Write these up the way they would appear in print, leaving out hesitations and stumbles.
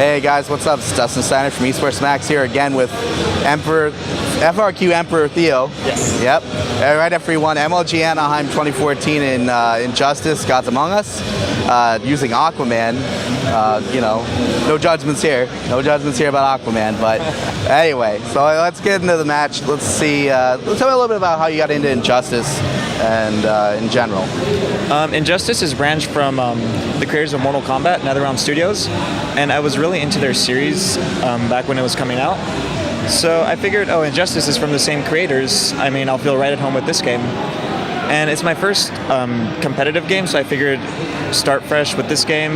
Hey guys, what's up? It's Dustin Steiner from Esports Max here again with FRQ EMPR Theo. Yes. Yep. Right after he won MLG Anaheim 2014 in Injustice, Gods Among Us, using Aquaman. No judgments here. No judgments here about Aquaman. But anyway, so let's get into the match. Let's see. Let's tell me a little bit about how you got into Injustice and in general. Injustice is branched from the creators of Mortal Kombat, NetherRealm Studios, and I was really into their series back when it was coming out. So I figured, oh, Injustice is from the same creators. I mean, I'll feel right at home with this game. And it's my first competitive game, so I figured start fresh with this game,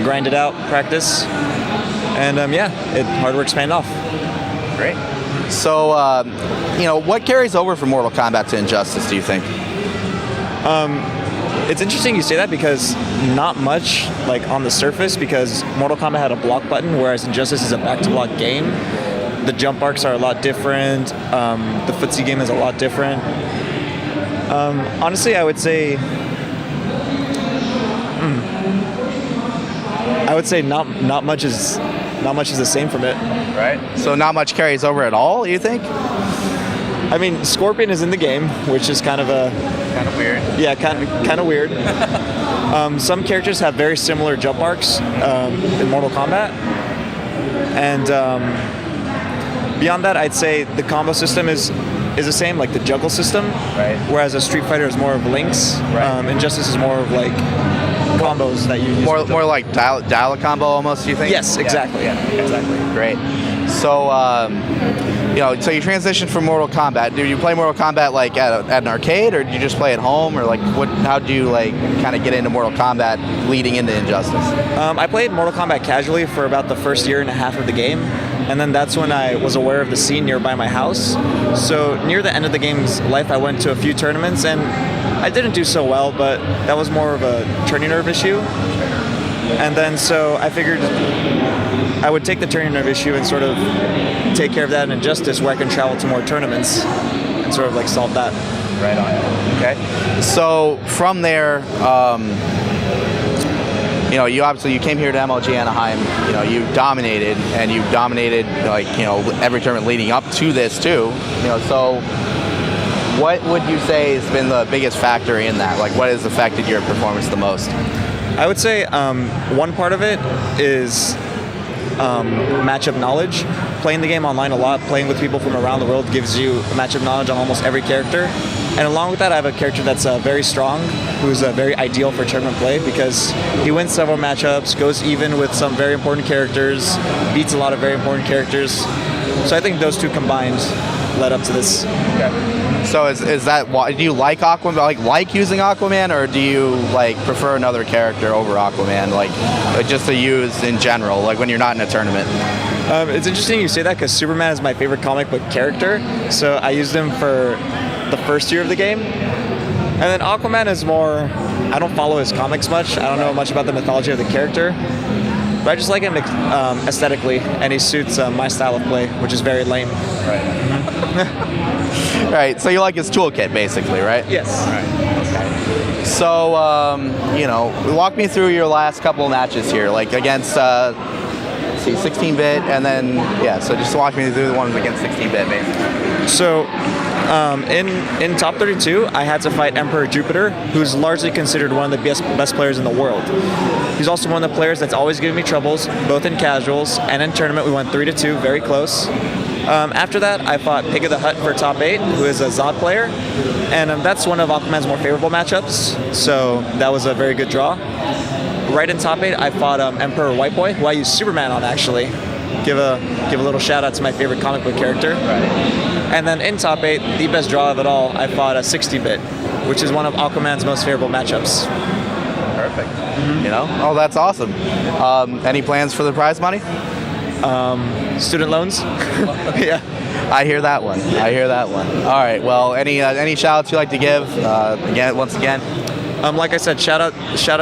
grind it out, practice, and hard work's paying off. Great. So, what carries over from Mortal Kombat to Injustice, do you think? It's interesting you say that because not much, like on the surface, because Mortal Kombat had a block button, whereas Injustice is a back-to-block game. The jump arcs are a lot different. The footsie game is a lot different. Honestly, I would say not much is the same from it. Right. So not much carries over at all, you think? I mean, Scorpion is in the game, which is kind of weird. Yeah, kind of weird. Some characters have very similar jump arcs in Mortal Kombat, and beyond that, I'd say the combo system is the same, like the juggle system. Right. Whereas a Street Fighter is more of links. Right. Injustice is more of like combos that you use. More like dial a combo almost, do you think? Yes, exactly. Yeah, exactly. Great. So, so you transitioned from Mortal Kombat. Do you play Mortal Kombat like at an arcade, or do you just play at home, or like how do you like kind of get into Mortal Kombat leading into Injustice? I played Mortal Kombat casually for about the first year and a half of the game, and then that's when I was aware of the scene nearby my house. So near the end of the game's life, I went to a few tournaments, and I didn't do so well, but that was more of a turning nerve issue. And then so I figured I would take the turning nerve issue and sort of take care of that in Injustice, where I can travel to more tournaments and sort of like solve that. Right on. Okay. So from there, you came here to MLG Anaheim. You dominated, and you dominated every tournament leading up to this too. So what would you say has been the biggest factor in that? Like, what has affected your performance the most? I would say one part of it is matchup knowledge. Playing the game online a lot, playing with people from around the world gives you matchup knowledge on almost every character. And along with that, I have a character that's very strong, who's very ideal for tournament play because he wins several matchups, goes even with some very important characters, beats a lot of very important characters. So I think those two combined led up to this. Okay. So is that why? Do you like Aquaman? Like using Aquaman, or do you prefer another character over Aquaman? Just to use in general, like when you're not in a tournament. It's interesting you say that because Superman is my favorite comic book character. So I used him for the first year of the game, and then Aquaman is more. I don't follow his comics much. I don't know much about the mythology of the character. But I just like him aesthetically, and he suits my style of play, which is very lame. Right. Right. So you like his toolkit, basically, right? Yes. Right. Okay. So, walk me through your last couple of matches here, like against, 16-bit, and then So just walk me through the ones against 16-bit, basically. So. In top 32, I had to fight Emperor Jupiter, who's largely considered one of the best players in the world. He's also one of the players that's always given me troubles, both in casuals and in tournament. We went 3-2, very close. After that, I fought Pig of the Hut for top 8, who is a Zod player, and that's one of Aquaman's more favorable matchups, so that was a very good draw. Right in top 8, I fought Emperor White Boy, who I used Superman on, actually. Give a little shout out to my favorite comic book character. Right. And then in top 8, the best draw of it all, I fought a 60-bit, which is one of Aquaman's most favorable matchups. Perfect. Mm-hmm. Oh, that's awesome. Any plans for the prize money? Student loans. Yeah. I hear that one. All right. Well, any shout outs you'd like to give? Once again. Like I said, shout out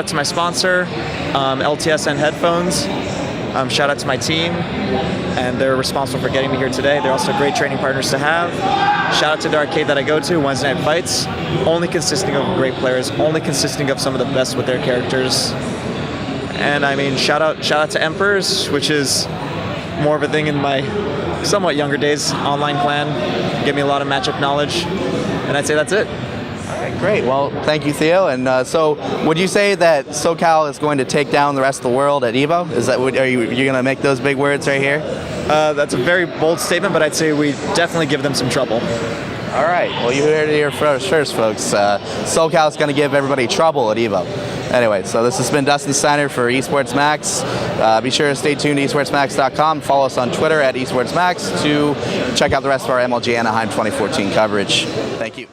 to my sponsor, LTSN Headphones. Shout out to my team, and they're responsible for getting me here today. They're also great training partners to have. Shout out to the arcade that I go to, Wednesday Night Fights, only consisting of great players, only consisting of some of the best with their characters. And I mean, shout out to Emperors, which is more of a thing in my somewhat younger days. Online clan, give me a lot of matchup knowledge, and I'd say that's it. Great. Well, thank you, Theo. And so, would you say that SoCal is going to take down the rest of the world at Evo? Is that are you going to make those big words right here? That's a very bold statement, but I'd say we definitely give them some trouble. All right. Well, you heard it here first, folks. SoCal is going to give everybody trouble at Evo. Anyway, so this has been Dustin Steiner for Esports Max. Be sure to stay tuned to esportsmax.com. Follow us on Twitter at esportsmax to check out the rest of our MLG Anaheim 2014 coverage. Thank you.